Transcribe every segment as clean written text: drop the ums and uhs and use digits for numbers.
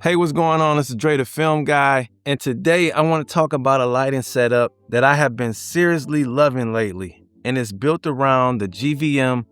Hey, what's going on? This is Dre the Film Guy, and today I want to talk about a lighting setup that I have been seriously loving lately, and it's built around the GVM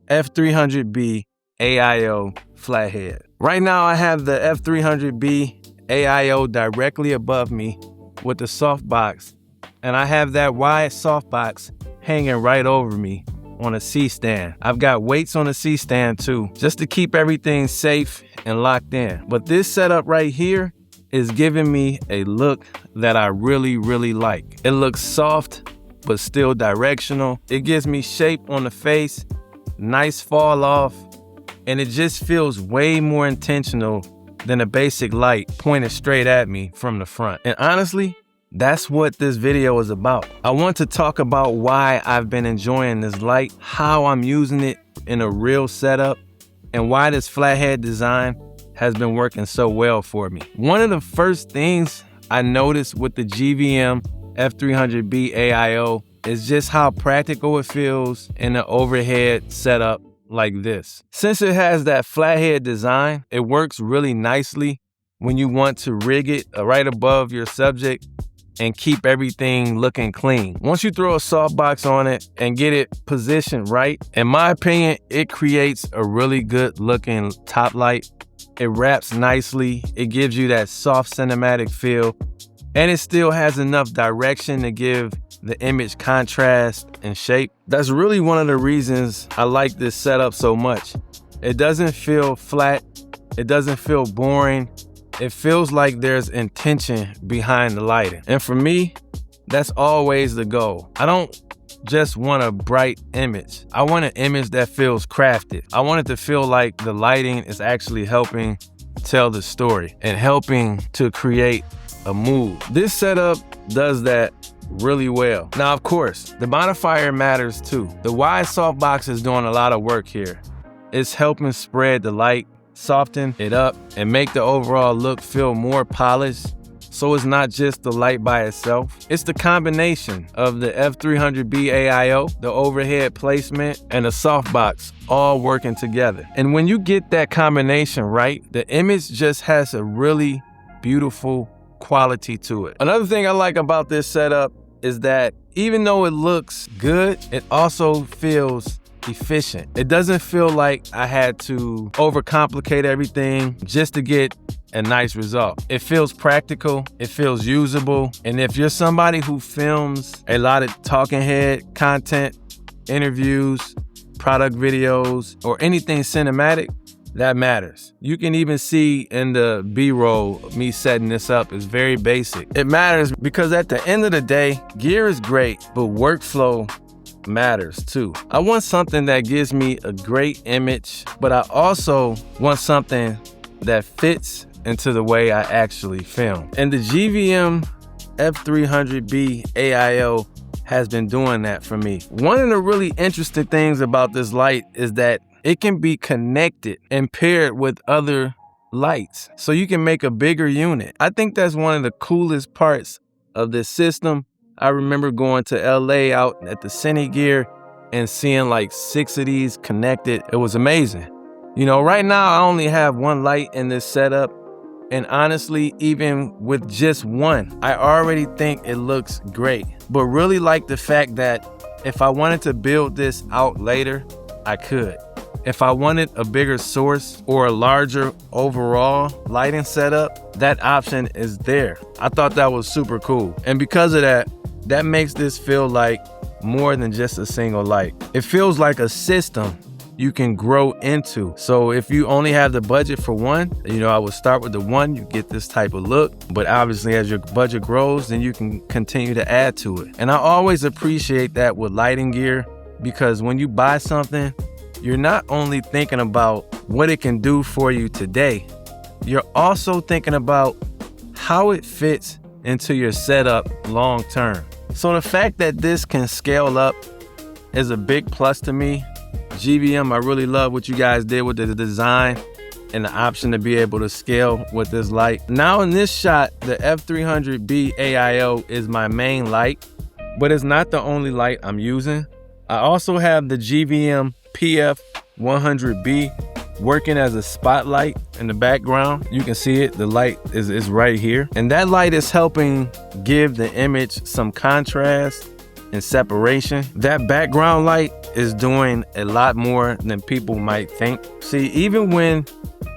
F300B AIO Flathead. Right now I have the F300B AIO directly above me with the softbox, and I have that wide softbox hanging right over me on a C-stand. I've got weights on the C-stand too, just to keep everything safe and locked in. But this setup right here is giving me a look that I really like. It looks soft, but still directional. It gives me shape on the face, nice fall off, and it just feels way more intentional than a basic light pointed straight at me from the front. And honestly, that's what this video is about. I want to talk about why I've been enjoying this light, how I'm using it in a real setup, and why this flathead design has been working so well for me. One of the first things I noticed with the GVM F300B AIO is just how practical it feels in an overhead setup like this. Since it has that flathead design, it works really nicely when you want to rig it right above your subject and keep everything looking clean. Once you throw a softbox on it and get it positioned right, in my opinion, it creates a really good looking top light. It wraps nicely, it gives you that soft cinematic feel, and it still has enough direction to give the image contrast and shape. That's really one of the reasons I like this setup so much. It doesn't feel flat, it doesn't feel boring. It feels like there's intention behind the lighting. And for me, that's always the goal. I don't just want a bright image. I want an image that feels crafted. I want it to feel like the lighting is actually helping tell the story and helping to create a mood. This setup does that really well. Now, of course, the modifier matters too. The wide softbox is doing a lot of work here. It's helping spread the light, soften it up, and make the overall look feel more polished. So it's not just the light by itself. It's the combination of the F300B AIO, the overhead placement, and the softbox all working together. And when you get that combination right, the image just has a really beautiful quality to it. Another thing I like about this setup is that even though it looks good, it also feels efficient. It doesn't feel like I had to overcomplicate everything just to get a nice result. It feels practical, it feels usable, and if you're somebody who films a lot of talking head content, interviews, product videos, or anything cinematic, that matters. You can even see in the B-roll me setting this up is very basic. It matters because at the end of the day, gear is great, but workflow matters too. I want something that gives me a great image, but I also want something that fits into the way I actually film. And the GVM F300B AIO has been doing that for me. One of the really interesting things about this light is that it can be connected and paired with other lights, so you can make a bigger unit. I think that's one of the coolest parts of this system. I remember going to LA out at the Cine Gear and seeing like 6 of these connected. It was amazing. You know, right now I only have one light in this setup, and honestly, even with just one, I already think it looks great. But really like the fact that if I wanted to build this out later, I could. If I wanted a bigger source or a larger overall lighting setup, that option is there. I thought that was super cool. And because of that, that makes this feel like more than just a single light. It feels like a system you can grow into. So if you only have the budget for one, you know, I would start with the one, you get this type of look. But obviously as your budget grows, then you can continue to add to it. And I always appreciate that with lighting gear, because when you buy something, you're not only thinking about what it can do for you today, you're also thinking about how it fits into your setup long term. So the fact that this can scale up is a big plus to me. GVM, I really love what you guys did with the design and the option to be able to scale with this light. Now in this shot, the F300B AIO is my main light, but it's not the only light I'm using. I also have the GVM PF100B working as a spotlight in the background. You can see it, the light is right here. And that light is helping give the image some contrast and separation. That background light is doing a lot more than people might think. See, even when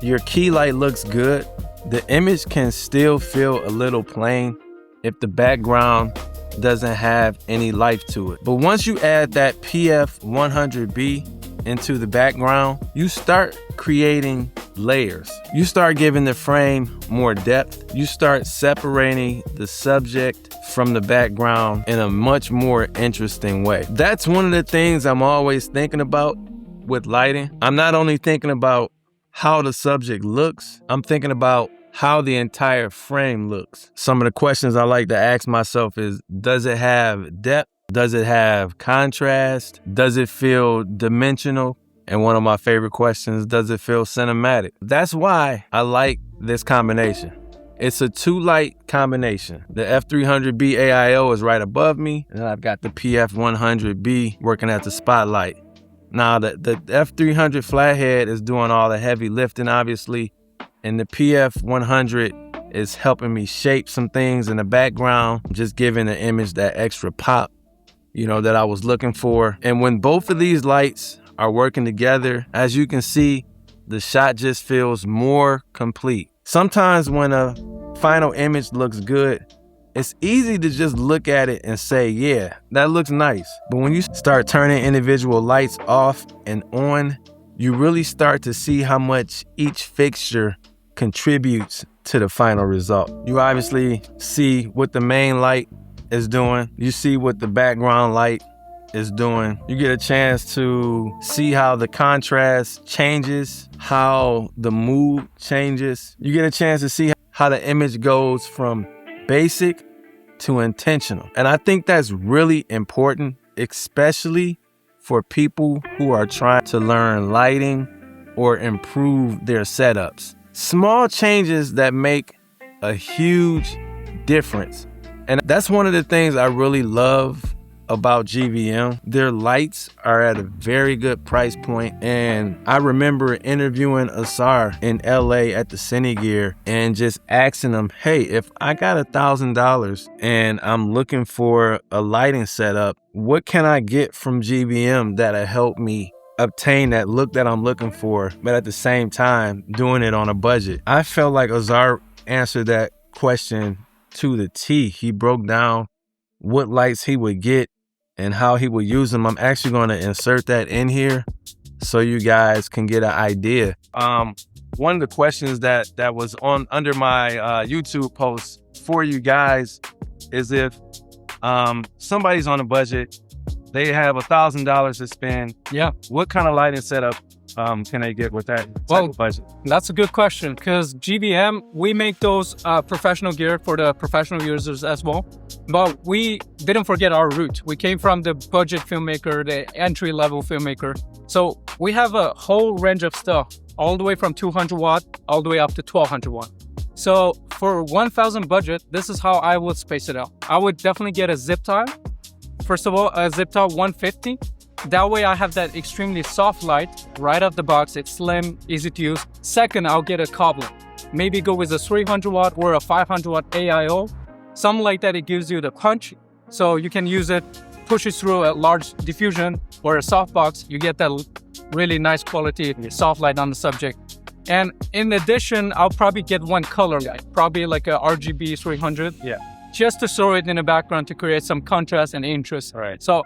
your key light looks good, the image can still feel a little plain if the background doesn't have any life to it. But once you add that PF100B into the background, you start creating layers. You start giving the frame more depth. You start separating the subject from the background in a much more interesting way. That's one of the things I'm always thinking about with lighting. I'm not only thinking about how the subject looks, I'm thinking about how the entire frame looks. Some of the questions I like to ask myself is, does it have depth? Does it have contrast? Does it feel dimensional? And one of my favorite questions, does it feel cinematic? That's why I like this combination. It's a 2-light combination. The F300B AIO is right above me, and I've got the PF100B working at the spotlight. Now, the F300 Flathead is doing all the heavy lifting, obviously, and the PF100 is helping me shape some things in the background, just giving the image that extra pop, that I was looking for. And when both of these lights are working together, as you can see, the shot just feels more complete. Sometimes when a final image looks good, it's easy to just look at it and say, yeah, that looks nice. But when you start turning individual lights off and on, you really start to see how much each fixture contributes to the final result. You obviously see what the main light is doing. You see what the background light is doing. You get a chance to see how the contrast changes, how the mood changes. You get a chance to see how the image goes from basic to intentional. And I think that's really important, especially for people who are trying to learn lighting or improve their setups. Small changes that make a huge difference. And that's one of the things I really love about GVM. Their lights are at a very good price point. And I remember interviewing Asar in LA at the Cinegear and just asking him, hey, if I got $1,000 and I'm looking for a lighting setup, what can I get from GVM that'll help me obtain that look that I'm looking for, but at the same time doing it on a budget? I felt like Azar answered that question to the T. He broke down what lights he would get and how he would use them. I'm actually going to insert that in here so you guys can get an idea. One of the questions that was under my YouTube post for you guys is, if somebody's on a budget, they have $1,000 to spend. Yeah. What kind of lighting setup can they get with that type of budget? That's a good question, because GVM, we make those professional gear for the professional users as well. But we didn't forget our root. We came from the budget filmmaker, the entry-level filmmaker. So we have a whole range of stuff, all the way from 200 watt, all the way up to 1200 watt. So for 1,000 budget, this is how I would space it out. I would definitely get a zip tie. First of all, a zip tie 150. That way I have that extremely soft light right out the box. It's slim, easy to use. Second, I'll get a cobbler. Maybe go with a 300 watt or a 500 watt AIO. Something like that, it gives you the punch. So you can use it, push it through a large diffusion or a softbox. You get that really nice quality soft light on the subject. And in addition, I'll probably get one color light, probably like a RGB 300. Yeah. Just to throw it in the background to create some contrast and interest. Right. So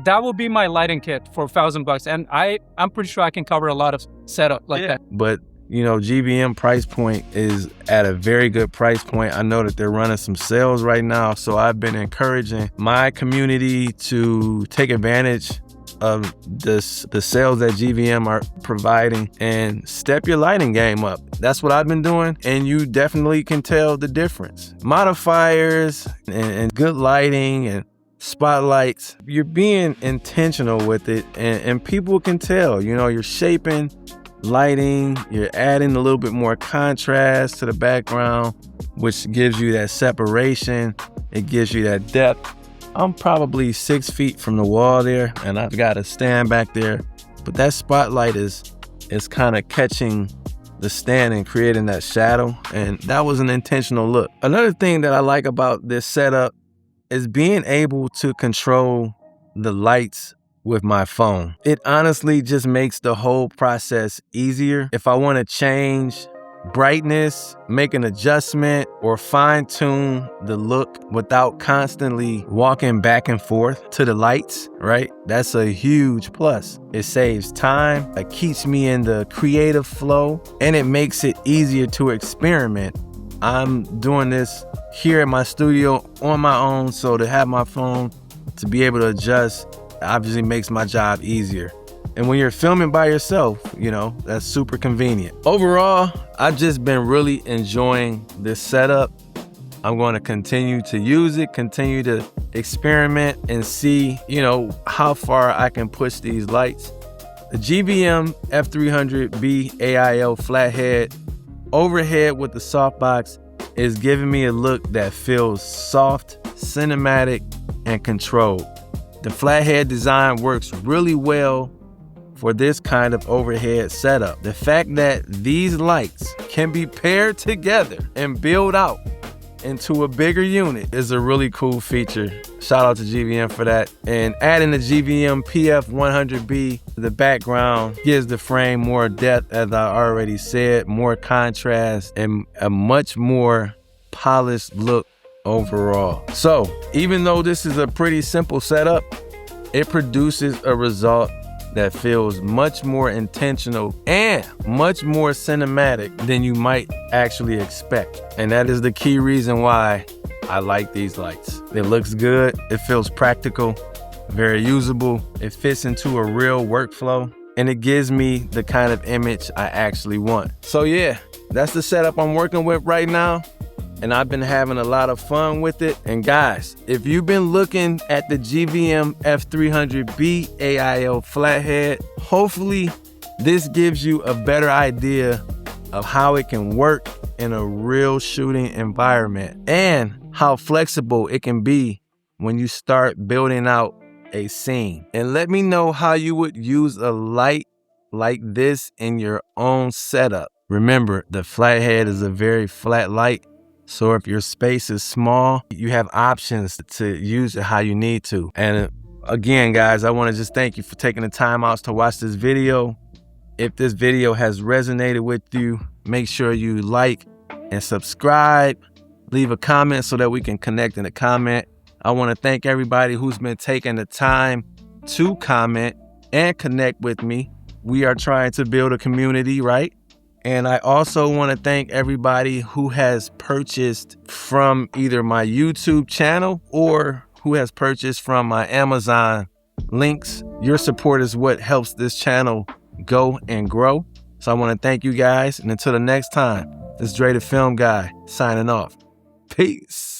that will be my lighting kit for $1,000. And I'm pretty sure I can cover a lot of setup like that. But GVM price point is at a very good price point. I know that they're running some sales right now. So I've been encouraging my community to take advantage of the sales that GVM are providing and step your lighting game up. That's what I've been doing, and you definitely can tell the difference. Modifiers and good lighting and spotlights, you're being intentional with it, and people can tell. You're shaping lighting, you're adding a little bit more contrast to the background, which gives you that separation, it gives you that depth. I'm probably 6 feet from the wall there, and I've got to stand back there. But that spotlight is is kind of catching the stand and creating that shadow, and that was an intentional look. Another thing that I like about this setup is being able to control the lights with my phone. It honestly just makes the whole process easier. If I want to change brightness, make an adjustment, or fine-tune the look without constantly walking back and forth to the lights, right? That's a huge plus. It saves time, it keeps me in the creative flow, and it makes it easier to experiment. I'm doing this here at my studio on my own, so to have my phone to be able to adjust obviously makes my job easier. And when you're filming by yourself, that's super convenient. Overall, I've just been really enjoying this setup. I'm going to continue to use it, continue to experiment and see, how far I can push these lights. The GVM F300B AIO Flathead overhead with the softbox is giving me a look that feels soft, cinematic, and controlled. The flathead design works really well for this kind of overhead setup. The fact that these lights can be paired together and build out into a bigger unit is a really cool feature. Shout out to GVM for that. And adding the GVM PF100B to the background gives the frame more depth, as I already said, more contrast, and a much more polished look overall. So even though this is a pretty simple setup, it produces a result that feels much more intentional and much more cinematic than you might actually expect. And that is the key reason why I like these lights. It looks good, it feels practical, very usable, it fits into a real workflow, and it gives me the kind of image I actually want. So yeah, that's the setup I'm working with right now, and I've been having a lot of fun with it. And guys, if you've been looking at the GVM F300B AIO Flathead, hopefully this gives you a better idea of how it can work in a real shooting environment and how flexible it can be when you start building out a scene. And let me know how you would use a light like this in your own setup. Remember, the Flathead is a very flat light, so if your space is small, you have options to use it how you need to. And again, guys, I want to just thank you for taking the time out to watch this video. If this video has resonated with you, make sure you like and subscribe. Leave a comment so that we can connect in the comment. I want to thank everybody who's been taking the time to comment and connect with me. We are trying to build a community, right? And I also want to thank everybody who has purchased from either my YouTube channel or who has purchased from my Amazon links. Your support is what helps this channel go and grow. So I want to thank you guys. And until the next time, this is Dre the Film Guy signing off. Peace.